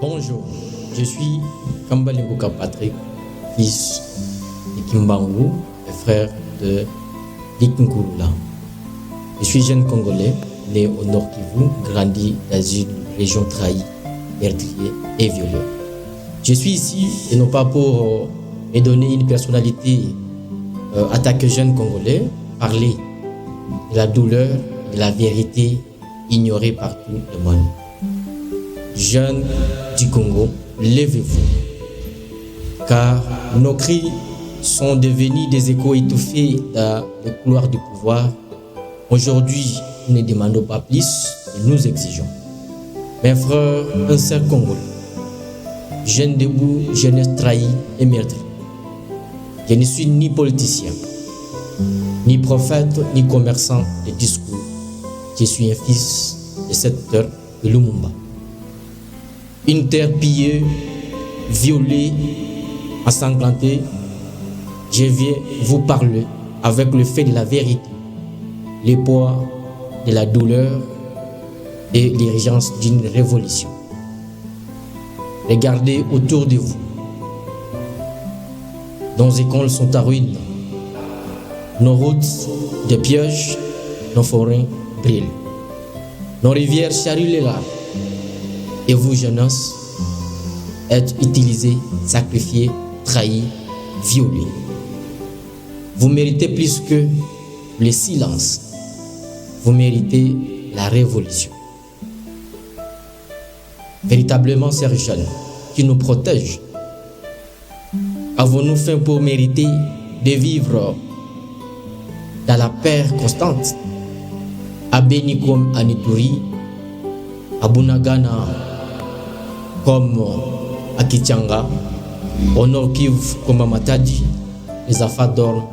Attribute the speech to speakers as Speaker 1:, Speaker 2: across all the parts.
Speaker 1: Bonjour, je suis Kambalinguka Patrick, fils de Kimbangu et frère de Likinkurula. Je suis jeune Congolais, né au Nord Kivu, grandi dans une région trahie, meurtrier et violée. Je suis ici, et non pas pour me donner une personnalité en tant que jeune Congolais, parler de la douleur, de la vérité ignorée par tout le monde. Jeunes du Congo, levez-vous, car nos cris sont devenus des échos étouffés dans le couloir du pouvoir. Aujourd'hui, nous ne demandons pas plus, nous exigeons. Mes frères, un seul Congolais, jeunes debout, jeunesse trahie et meurtrie. Je ne suis ni politicien, ni prophète, ni commerçant de discours. Je suis un fils de cette terre de Lumumba. Une terre pillée, violée, ensanglantée. Je viens vous parler avec le fait de la vérité, le poids de la douleur et l'urgence d'une révolution. Regardez autour de vous. Nos écoles sont à ruine. Nos routes de pièges, nos forêts brûlent. Nos rivières charrient les larmes. Et vous, jeunesse, êtes utilisés, sacrifiés, trahis, violés. Vous méritez plus que le silence. Vous méritez la révolution. Véritablement, ces jeunes qui nous protègent, avons-nous faim pour mériter de vivre dans la paix constante? À Beni comme à Nituri, à Bunagana comme à Kichanga, au Nord Kivu comme à Matadi, les affaires dorment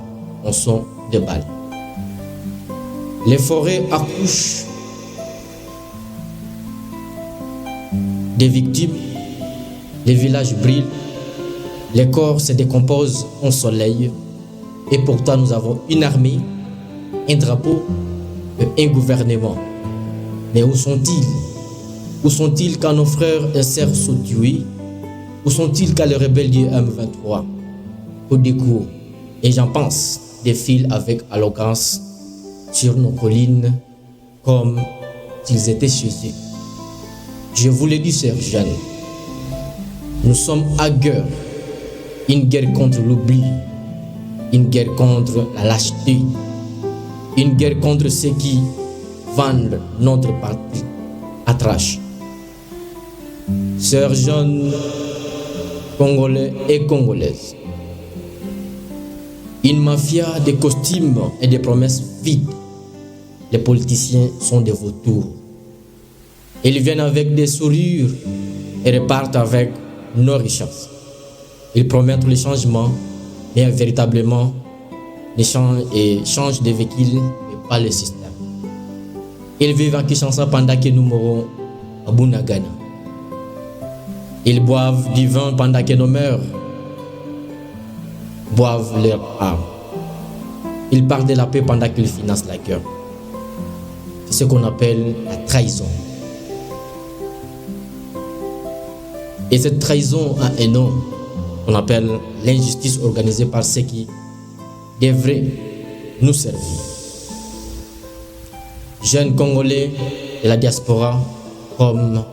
Speaker 1: en son de balles. Les forêts accouchent des victimes, les villages brillent, les corps se décomposent au soleil, et pourtant nous avons une armée, un drapeau et un gouvernement. Mais où sont-ils? Où sont-ils quand nos frères et sœurs sont tués? Où sont-ils quand les rebelles du M23 au décours, et j'en pense, défilent avec arrogance sur nos collines comme s'ils étaient chez eux? Je vous le dis, chers jeunes, nous sommes à guerre, une guerre contre l'oubli, une guerre contre la lâcheté, une guerre contre ceux qui vendent notre patrie à trash. Chers jeunes Congolais et Congolaises, une mafia de costumes et de promesses vides. Les politiciens sont des vautours. Ils viennent avec des sourires et repartent avec nos richesses. Ils promettent le changement, mais véritablement, ils changent de véhicule, mais pas le système. Ils vivent à Kinshasa pendant que nous mourons à Bunagana. Ils boivent du vin pendant que nos mères boivent leur âme. Ils parlent de la paix pendant qu'ils financent la guerre. C'est ce qu'on appelle la trahison. Et cette trahison a un nom qu'on appelle l'injustice organisée par ceux qui devraient nous servir. Jeunes Congolais de la diaspora comme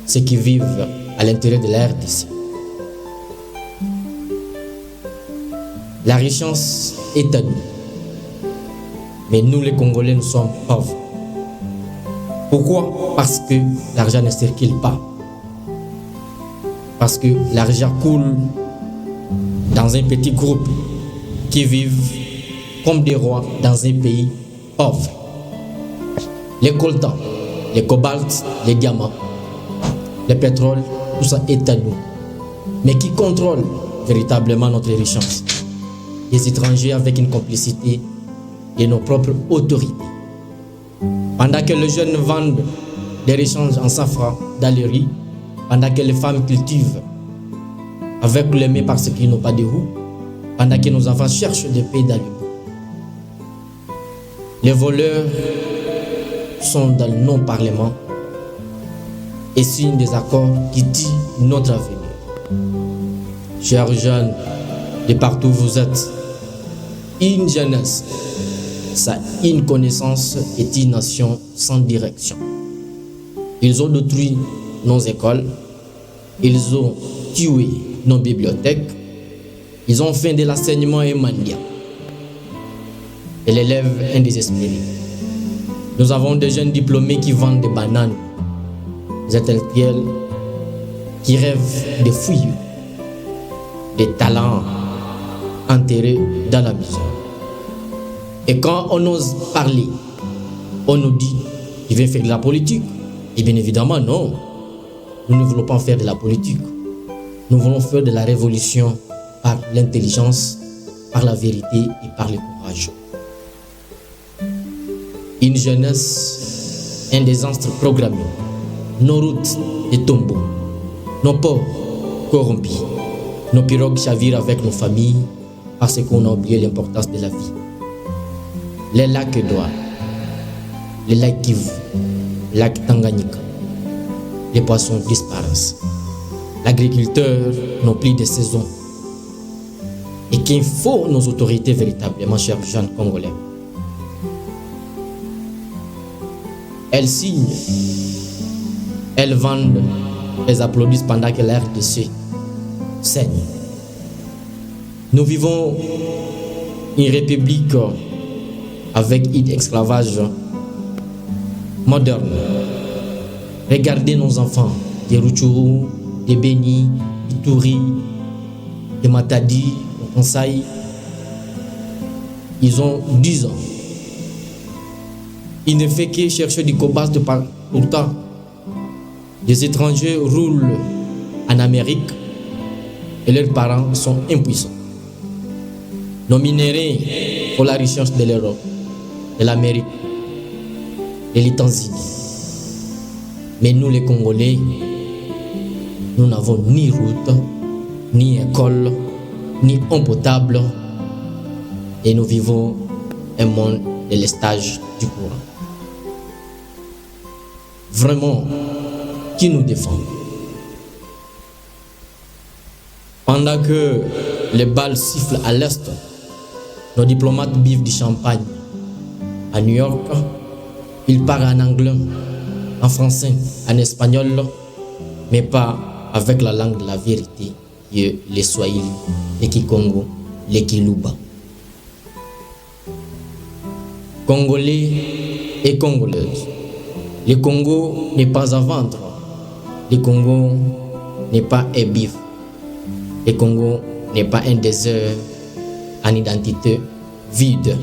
Speaker 1: ceux qui vivent à l'intérieur de la RDC. La richesse est à nous. Mais nous les Congolais, nous sommes pauvres. Pourquoi? Parce que l'argent ne circule pas. Parce que l'argent coule dans un petit groupe qui vivent comme des rois dans un pays pauvre. Les coltans, les cobaltes, les diamants, le pétrole, tout ça est à nous. Mais qui contrôle véritablement notre richesse? Les étrangers avec une complicité de nos propres autorités. Pendant que les jeunes vendent des richesses en safran dans les rues, pendant que les femmes cultivent avec les mains parce qu'ils n'ont pas de roues, pendant que nos enfants cherchent des pays dans le bout. Les voleurs sont dans le non-parlement et signe des accords qui tuent notre avenir. Chers jeunes, de partout où vous êtes, une jeunesse, ça une connaissance est une nation sans direction. Ils ont détruit nos écoles, ils ont tué nos bibliothèques, ils ont fait de l'enseignement un mendiant et l'élève un désespéré. Nous avons des jeunes diplômés qui vendent des bananes, des intellectuels qui rêvent de fouilles, des talents enterrés dans la misère. Et quand on ose parler, on nous dit qu'il veut faire de la politique. Et bien évidemment, non. Nous ne voulons pas faire de la politique. Nous voulons faire de la révolution par l'intelligence, par la vérité et par le courage. Une jeunesse, un désastre programmé. Nos routes des tombeaux, nos ports corrompus, nos pirogues chavirent avec nos familles parce qu'on a oublié l'importance de la vie. Les lacs Edouard, les lacs Kivu, les lacs Tanganyika, les poissons disparaissent. L'agriculteur n'a plus de saison. Et qu'il faut nos autorités véritablement, chers jeunes congolais. Elles signent, elles vendent, elles applaudissent pendant que la RDC saigne. Nous vivons une république avec un esclavage moderne. Regardez nos enfants, des Rutshuru, des Beni, des Touri, des Matadi, des Kansai. Ils ont 10 ans. Ils ne font que chercher du cobalt pourtant. Des étrangers roulent en Amérique et leurs parents sont impuissants. Nos minéraux pour la richesse de l'Europe, de l'Amérique, de l'États-Unis. Mais nous les Congolais, nous n'avons ni route, ni école, ni eau potable et nous vivons un monde de l'estage du courant. Vraiment, qui nous défend? Pendant que les balles sifflent à l'est, nos diplomates buvent du champagne. À New York, ils parlent en anglais, en français, en espagnol, mais pas avec la langue de la vérité, qui est les Swahili, les Kikongo, les Kiluba. Congolais et Congolaises, le Congo n'est pas à vendre, le Congo n'est pas un bif, le Congo n'est pas un désert en identité vide.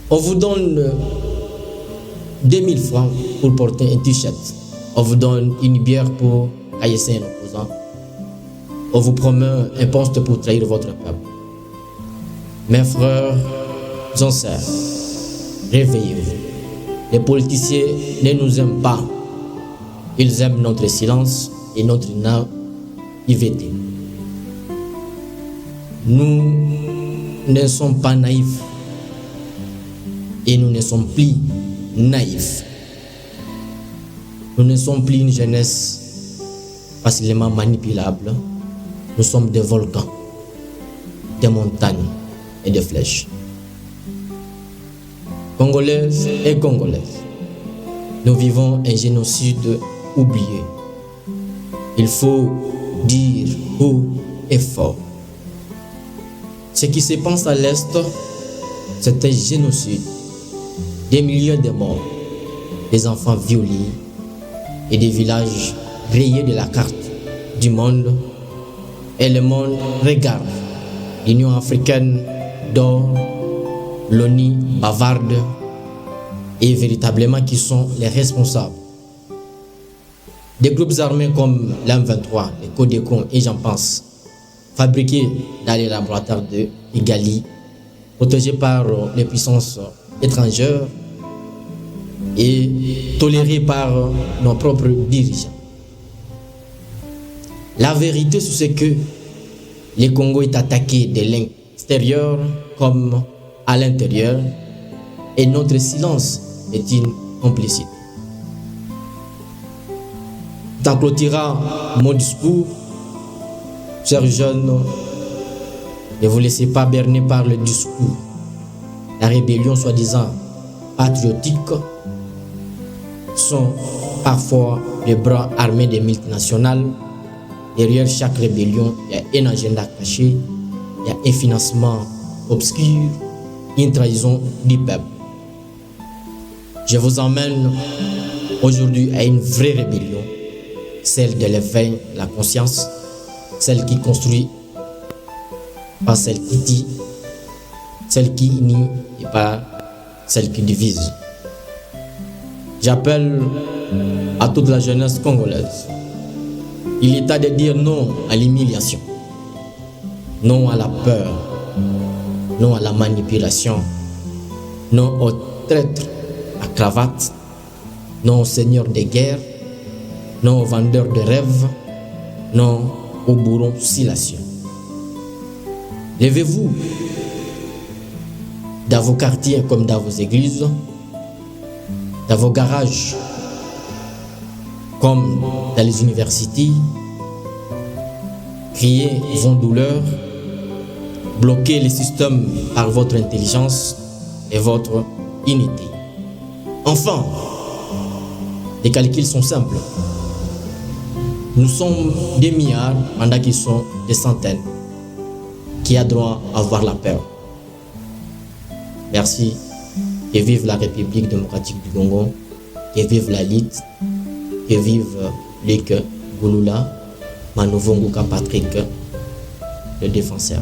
Speaker 1: On vous donne 2000 francs pour porter un t-shirt. On vous donne une bière pour caillasser un opposant. On vous promet un poste pour trahir votre peuple. Mes frères et sœurs, réveillez-vous. Les politiciens ne nous aiment pas. Ils aiment notre silence et notre naïveté. Nous ne sommes pas naïfs. Et nous ne sommes plus naïfs. Nous ne sommes plus une jeunesse facilement manipulable. Nous sommes des volcans, des montagnes et des flèches. Congolaises et Congolaises, nous vivons un génocide oublié. Il faut dire haut et fort. Ce qui se passe à l'Est, c'est un génocide. Des millions de morts, des enfants violés et des villages rayés de la carte du monde. Et le monde regarde. L'Union africaine dort, l'ONU bavarde et véritablement qui sont les responsables. Des groupes armés comme l'M23, les Codeco et j'en pense, fabriqués dans les laboratoires de Kigali, protégés par les puissances étrangères et tolérés par nos propres dirigeants. La vérité, c'est que le Congo est attaqué de l'extérieur comme à l'intérieur et notre silence est une complicité. Ça clôturera mon discours. Chers jeunes, ne vous laissez pas berner par le discours. La rébellion soi-disant patriotique sont parfois les bras armés des multinationales. Derrière chaque rébellion, il y a un agenda caché, il y a un financement obscur, une trahison du peuple. Je vous emmène aujourd'hui à une vraie rébellion, celle de l'éveil de la conscience, celle qui construit, pas celle qui dit, celle qui unit et pas celle qui divise. J'appelle à toute la jeunesse congolaise. Il est temps de dire non à l'humiliation, non à la peur, non à la manipulation, non aux traîtres à cravate, non aux seigneurs de guerre, non aux vendeurs de rêves, non aux bourrons silencieux. Levez-vous dans vos quartiers comme dans vos églises, dans vos garages comme dans les universités, criez vos douleurs, bloquez les systèmes par votre intelligence et votre unité. Enfin, les calculs sont simples. Nous sommes des milliards pendant qu'ils sont des centaines. Qui a droit à avoir la peur? Merci. Que vive la République démocratique du Congo. Que vive la LIT. Que vive Luc Gouloula, Manouvo Ngouka Patrick, le défenseur.